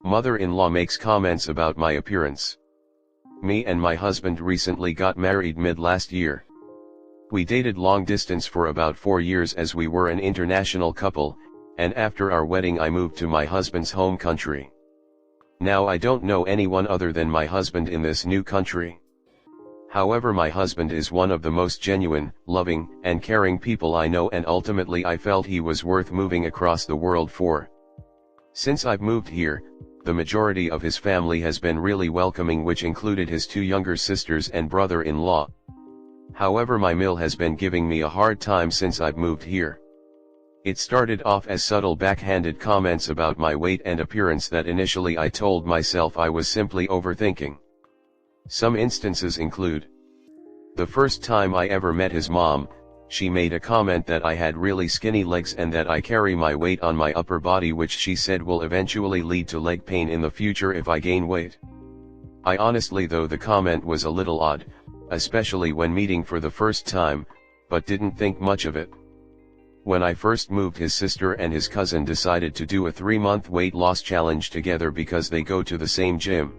Mother-in-law makes comments about my appearance. Me and my husband recently got married mid-last year. We dated long distance for about 4 years as we were an international couple, and after our wedding I moved to my husband's home country. Now I don't know anyone other than my husband in this new country. However, my husband is one of the most genuine, loving, and caring people I know, and ultimately I felt he was worth moving across the world for. Since I've moved here, the majority of his family has been really welcoming, which included his 2 younger sisters and brother-in-law. However, my mill has been giving me a hard time since I've moved here. It started off as subtle backhanded comments about my weight and appearance that initially I told myself I was simply overthinking. Some instances include: the first time I ever met his mom, she made a comment that I had really skinny legs and that I carry my weight on my upper body, which she said will eventually lead to leg pain in the future if I gain weight. I honestly, though the comment was a little odd, especially when meeting for the first time, but didn't think much of it. When I first moved, his sister and his cousin decided to do a 3-month weight loss challenge together because they go to the same gym.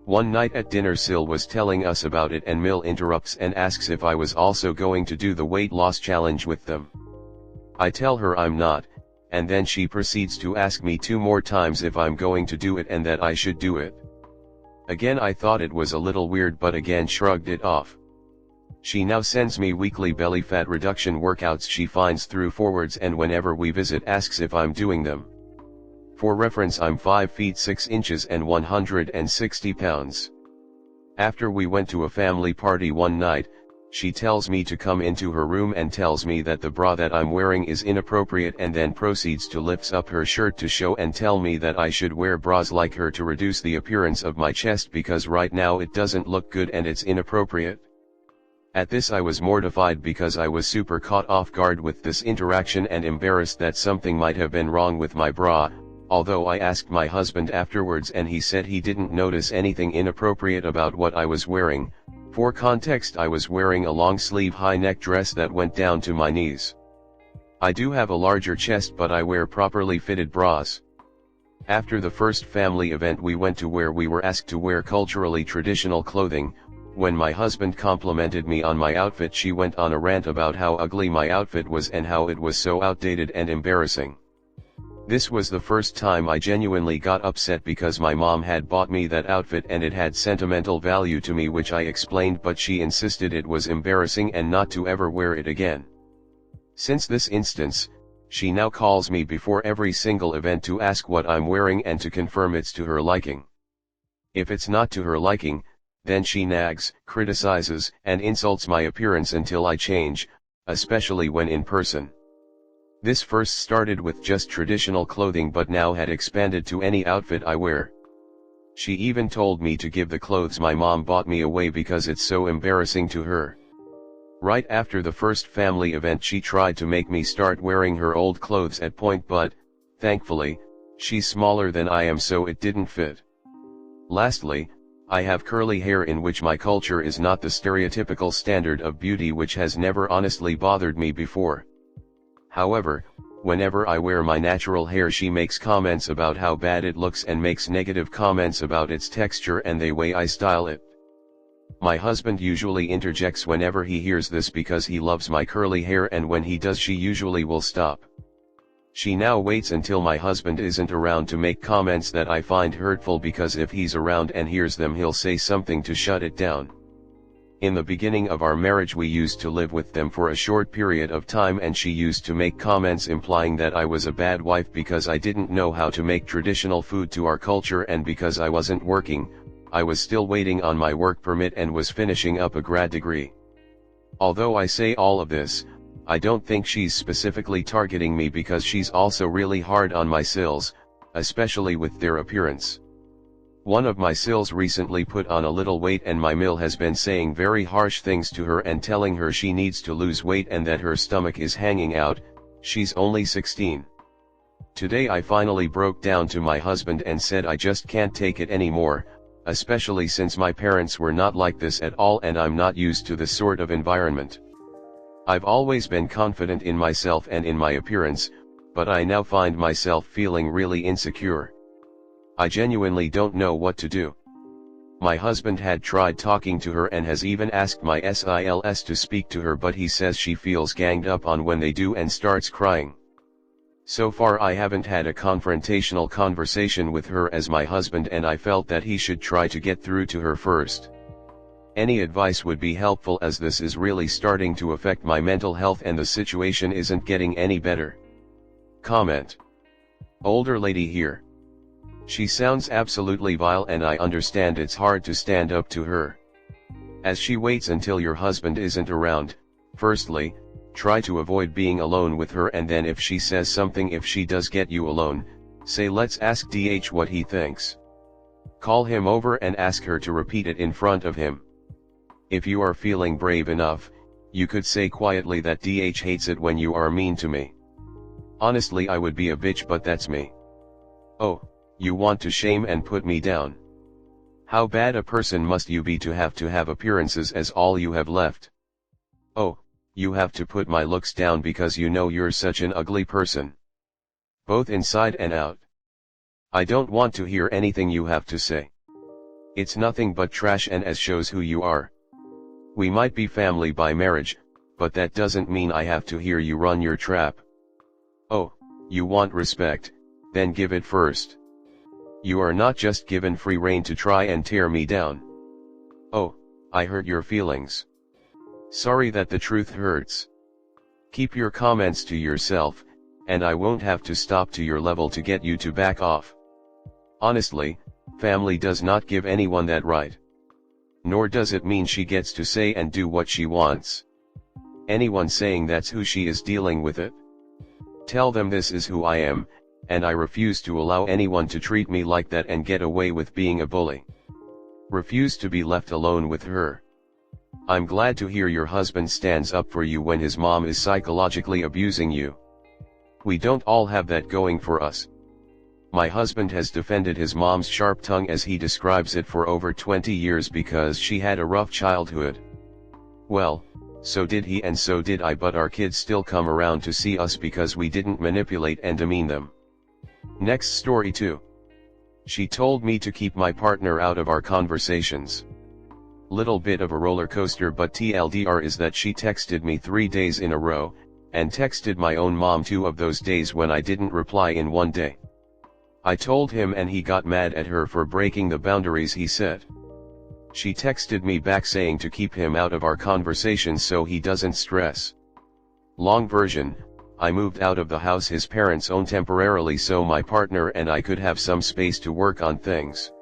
One night at dinner, Sil was telling us about it and Mill interrupts and asks if I was also going to do the weight loss challenge with them. I tell her I'm not, and then she proceeds to ask me 2 more times if I'm going to do it and that I should do it. Again, I thought it was a little weird, but again shrugged it off. She now sends me weekly belly fat reduction workouts she finds through Forwards, and whenever we visit asks if I'm doing them. For reference, I'm 5 feet 6 inches and 160 pounds. After we went to a family party one night, she tells me to come into her room and tells me that the bra that I'm wearing is inappropriate, and then proceeds to lift up her shirt to show and tell me that I should wear bras like her to reduce the appearance of my chest because right now it doesn't look good and it's inappropriate. At this I was mortified because I was super caught off guard with this interaction and embarrassed that something might have been wrong with my bra, although I asked my husband afterwards and he said he didn't notice anything inappropriate about what I was wearing. For context, I was wearing a long-sleeve high-neck dress that went down to my knees. I do have a larger chest, but I wear properly fitted bras. After the first family event we went to, where we were asked to wear culturally traditional clothing, when my husband complimented me on my outfit, she went on a rant about how ugly my outfit was and how it was so outdated and embarrassing. This was the first time I genuinely got upset because my mom had bought me that outfit and it had sentimental value to me, which I explained, but she insisted it was embarrassing and not to ever wear it again. Since this instance, she now calls me before every single event to ask what I'm wearing and to confirm it's to her liking. If it's not to her liking, then she nags, criticizes, and insults my appearance until I change, especially when in person. This first started with just traditional clothing but now had expanded to any outfit I wear. She even told me to give the clothes my mom bought me away because it's so embarrassing to her. Right after the first family event, she tried to make me start wearing her old clothes at point, but, thankfully, she's smaller than I am so it didn't fit. Lastly, I have curly hair, in which my culture is not the stereotypical standard of beauty, which has never honestly bothered me before. However, whenever I wear my natural hair, she makes comments about how bad it looks and makes negative comments about its texture and the way I style it. My husband usually interjects whenever he hears this because he loves my curly hair, and when he does she usually will stop. She now waits until my husband isn't around to make comments that I find hurtful, because if he's around and hears them he'll say something to shut it down. In the beginning of our marriage we used to live with them for a short period of time, and she used to make comments implying that I was a bad wife because I didn't know how to make traditional food to our culture, and because I wasn't working. I was still waiting on my work permit and was finishing up a grad degree. Although I say all of this, I don't think she's specifically targeting me because she's also really hard on my sills, especially with their appearance. One of my sills recently put on a little weight and my mill has been saying very harsh things to her and telling her she needs to lose weight and that her stomach is hanging out. She's only 16. Today I finally broke down to my husband and said I just can't take it anymore, especially since my parents were not like this at all and I'm not used to this sort of environment. I've always been confident in myself and in my appearance, but I now find myself feeling really insecure. I genuinely don't know what to do. My husband had tried talking to her and has even asked my SILS to speak to her, but he says she feels ganged up on when they do and starts crying. So far I haven't had a confrontational conversation with her as my husband, and I felt that he should try to get through to her first. Any advice would be helpful, as this is really starting to affect my mental health and the situation isn't getting any better. Comment. Older lady here. She sounds absolutely vile, and I understand it's hard to stand up to her. As she waits until your husband isn't around, firstly, try to avoid being alone with her, and then if she says something, if she does get you alone, say let's ask what he thinks. Call him over and ask her to repeat it in front of him. If you are feeling brave enough, you could say quietly that hates it when you are mean to me. Honestly, I would be a bitch, but that's me. Oh, you want to shame and put me down? How bad a person must you be to have appearances as all you have left? Oh, you have to put my looks down because you know you're such an ugly person. Both inside and out. I don't want to hear anything you have to say. It's nothing but trash, and as shows who you are. We might be family by marriage, but that doesn't mean I have to hear you run your trap. Oh, you want respect, then give it first. You are not just given free rein to try and tear me down. Oh, I hurt your feelings. Sorry that the truth hurts. Keep your comments to yourself, and I won't have to stop to your level to get you to back off. Honestly, family does not give anyone that right. Nor does it mean she gets to say and do what she wants. Anyone saying that's who she is dealing with it. Tell them this is who I am, and I refuse to allow anyone to treat me like that and get away with being a bully. Refuse to be left alone with her. I'm glad to hear your husband stands up for you when his mom is psychologically abusing you. We don't all have that going for us. My husband has defended his mom's sharp tongue, as he describes it, for over 20 years because she had a rough childhood. Well, so did he and so did I, but our kids still come around to see us because we didn't manipulate and demean them. Next story 2. She told me to keep my partner out of our conversations. Little bit of a roller coaster, but TLDR is that she texted me 3 days in a row, and texted my own mom 2 of those days when I didn't reply in one day. I told him and he got mad at her for breaking the boundaries he set. She texted me back saying to keep him out of our conversations so he doesn't stress. Long version, I moved out of the house his parents own temporarily so my partner and I could have some space to work on things.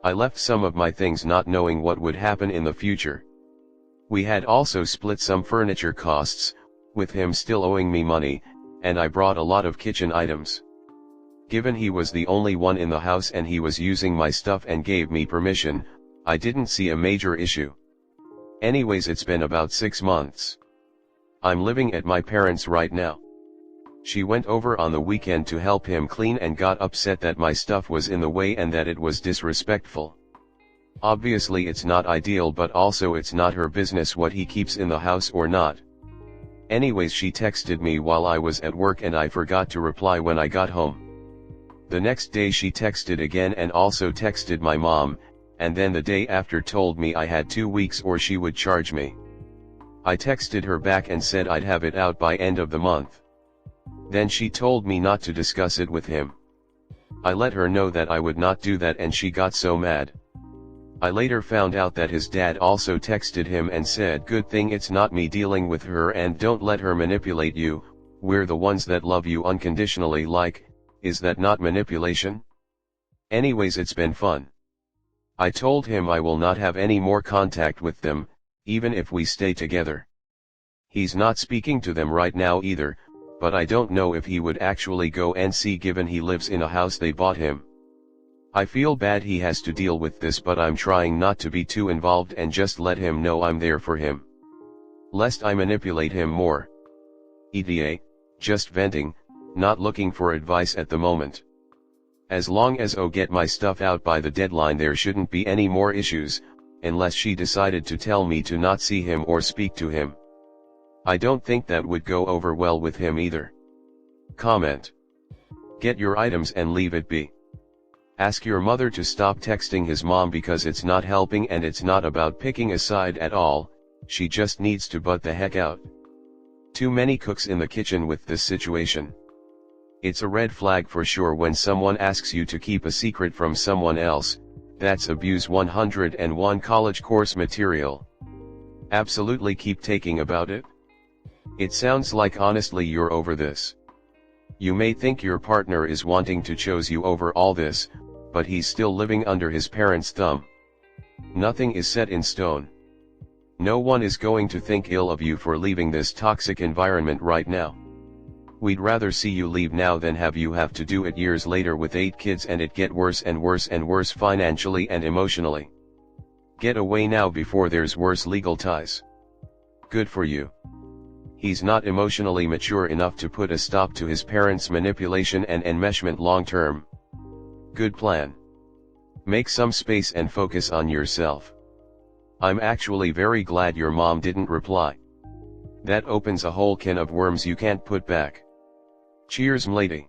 I left some of my things not knowing what would happen in the future. We had also split some furniture costs, with him still owing me money, and I brought a lot of kitchen items. Given he was the only one in the house and he was using my stuff and gave me permission, I didn't see a major issue. Anyways, it's been about 6 months. I'm living at my parents' right now. She went over on the weekend to help him clean and got upset that my stuff was in the way and that it was disrespectful. Obviously it's not ideal, but also it's not her business what he keeps in the house or not. Anyways, she texted me while I was at work and I forgot to reply when I got home. The next day she texted again and also texted my mom, and then the day after told me I had 2 weeks or she would charge me. I texted her back and said I'd have it out by end of the month. Then she told me not to discuss it with him. I let her know that I would not do that and she got so mad. I later found out that his dad also texted him and said, "Good thing it's not me dealing with her and don't let her manipulate you, we're the ones that love you unconditionally." Is that not manipulation? Anyways, it's been fun. I told him I will not have any more contact with them, even if we stay together. He's not speaking to them right now either, but I don't know if he would actually go and see given he lives in a house they bought him. I feel bad he has to deal with this, but I'm trying not to be too involved and just let him know I'm there for him. Lest I manipulate him more. ETA, just venting, not looking for advice at the moment. As long as I get my stuff out by the deadline there shouldn't be any more issues, unless she decided to tell me to not see him or speak to him. I don't think that would go over well with him either. Comment. Get your items and leave it be. Ask your mother to stop texting his mom because it's not helping, and it's not about picking a side at all, she just needs to butt the heck out. Too many cooks in the kitchen with this situation. It's a red flag for sure when someone asks you to keep a secret from someone else. That's abuse 101 college course material. Absolutely keep taking about it. It sounds like honestly you're over this. You may think your partner is wanting to choose you over all this, but he's still living under his parents' thumb. Nothing is set in stone. No one is going to think ill of you for leaving this toxic environment right now. We'd rather see you leave now than have you have to do it years later with 8 kids and it get worse and worse and worse financially and emotionally. Get away now before there's worse legal ties. Good for you. He's not emotionally mature enough to put a stop to his parents' manipulation and enmeshment long term. Good plan. Make some space and focus on yourself. I'm actually very glad your mom didn't reply. That opens a whole can of worms you can't put back. Cheers, m'lady.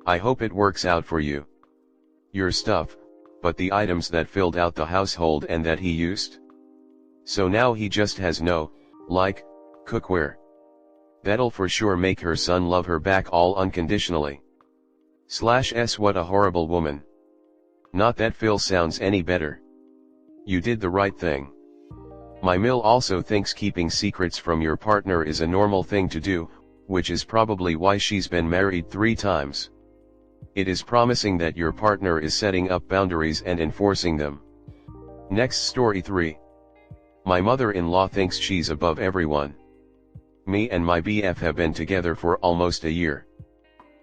I hope it works out for you. Your stuff, but the items that filled out the household and that he used? So now he just has no, cookware. That'll for sure make her son love her back all unconditionally. /s what a horrible woman. Not that Phil sounds any better. You did the right thing. My Mill also thinks keeping secrets from your partner is a normal thing to do, which is probably why she's been married 3 times. It is promising that your partner is setting up boundaries and enforcing them. Next story 3. My mother-in-law thinks she's above everyone. Me and my BF have been together for almost a year.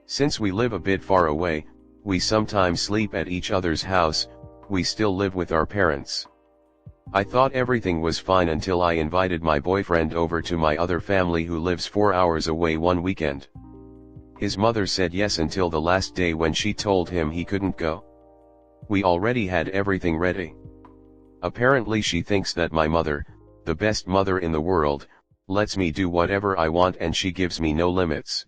Since we live a bit far away, we sometimes sleep at each other's house. We still live with our parents. I thought everything was fine until I invited my boyfriend over to my other family who lives 4 hours away one weekend. His mother said yes until the last day when she told him he couldn't go. We already had everything ready. Apparently she thinks that my mother, the best mother in the world, lets me do whatever I want and she gives me no limits.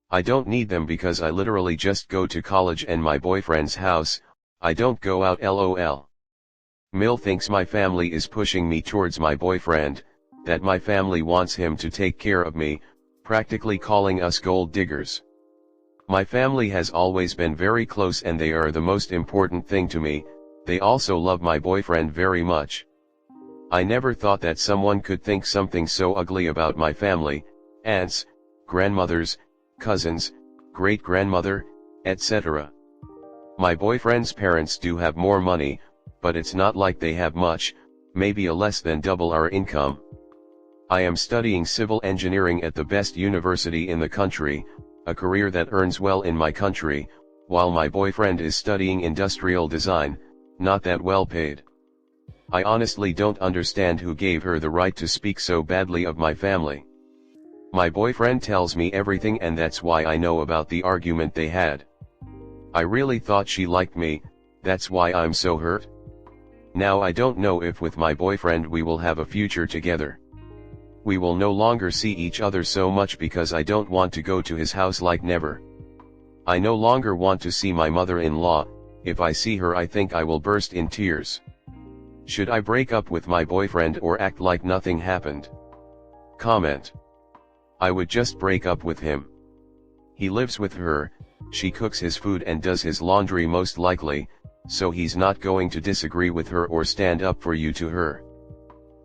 I don't need them because I literally just go to college and my boyfriend's house. I don't go out, lol. Mill thinks my family is pushing me towards my boyfriend, that my family wants him to take care of me, practically calling us gold diggers. My family has always been very close and they are the most important thing to me. They also love my boyfriend very much. I never thought that someone could think something so ugly about my family, aunts, grandmothers, cousins, great-grandmother, etc. My boyfriend's parents do have more money, but it's not like they have much, maybe a less than double our income. I am studying civil engineering at the best university in the country, a career that earns well in my country, while my boyfriend is studying industrial design, not that well paid. I honestly don't understand who gave her the right to speak so badly of my family. My boyfriend tells me everything and that's why I know about the argument they had. I really thought she liked me, that's why I'm so hurt. Now I don't know if with my boyfriend we will have a future together. We will no longer see each other so much because I don't want to go to his house like never. I no longer want to see my mother-in-law. If I see her I think I will burst in tears. Should I break up with my boyfriend or act like nothing happened? Comment. I would just break up with him. He lives with her, she cooks his food and does his laundry most likely, so he's not going to disagree with her or stand up for you to her.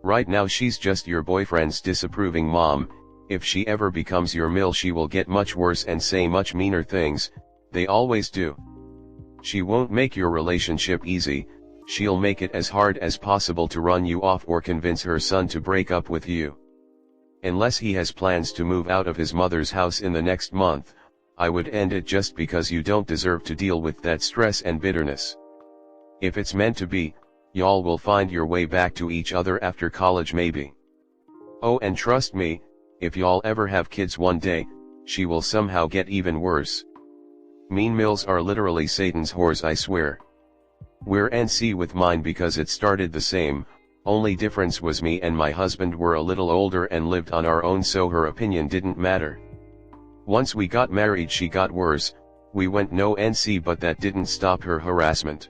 Right now she's just your boyfriend's disapproving mom. If she ever becomes your mill she will get much worse and say much meaner things, they always do. She won't make your relationship easy, she'll make it as hard as possible to run you off or convince her son to break up with you. Unless he has plans to move out of his mother's house in the next month, I would end it just because you don't deserve to deal with that stress and bitterness. If it's meant to be, y'all will find your way back to each other after college maybe. Oh, and trust me, if y'all ever have kids one day, she will somehow get even worse. Mean mills are literally Satan's whores, I swear. We're NC with mine because it started the same, only difference was me and my husband were a little older and lived on our own, so her opinion didn't matter. Once we got married she got worse, We went no NC, but that didn't stop her harassment.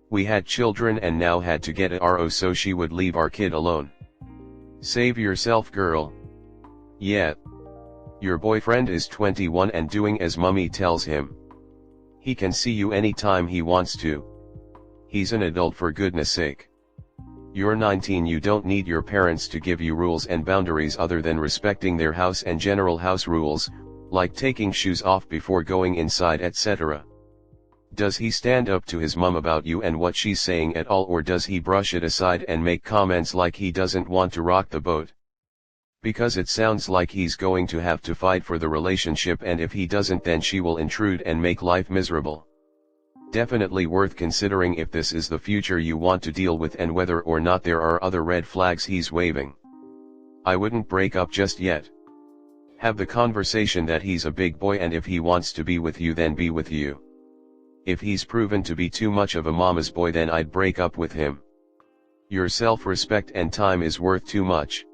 We had children and now had to get a RO so she would leave our kid alone. Save yourself, girl. Yeah. Your boyfriend is 21 and doing as mommy tells him. He can see you anytime he wants to. He's an adult, for goodness sake. You're 19, you don't need your parents to give you rules and boundaries other than respecting their house and general house rules, like taking shoes off before going inside, etc. Does he stand up to his mom about you and what she's saying at all, or does he brush it aside and make comments like he doesn't want to rock the boat? Because it sounds like he's going to have to fight for the relationship, and if he doesn't then she will intrude and make life miserable. Definitely worth considering if this is the future you want to deal with and whether or not there are other red flags he's waving. I wouldn't break up just yet. Have the conversation that he's a big boy, and if he wants to be with you then be with you. If he's proven to be too much of a mama's boy then I'd break up with him. Your self-respect and time is worth too much.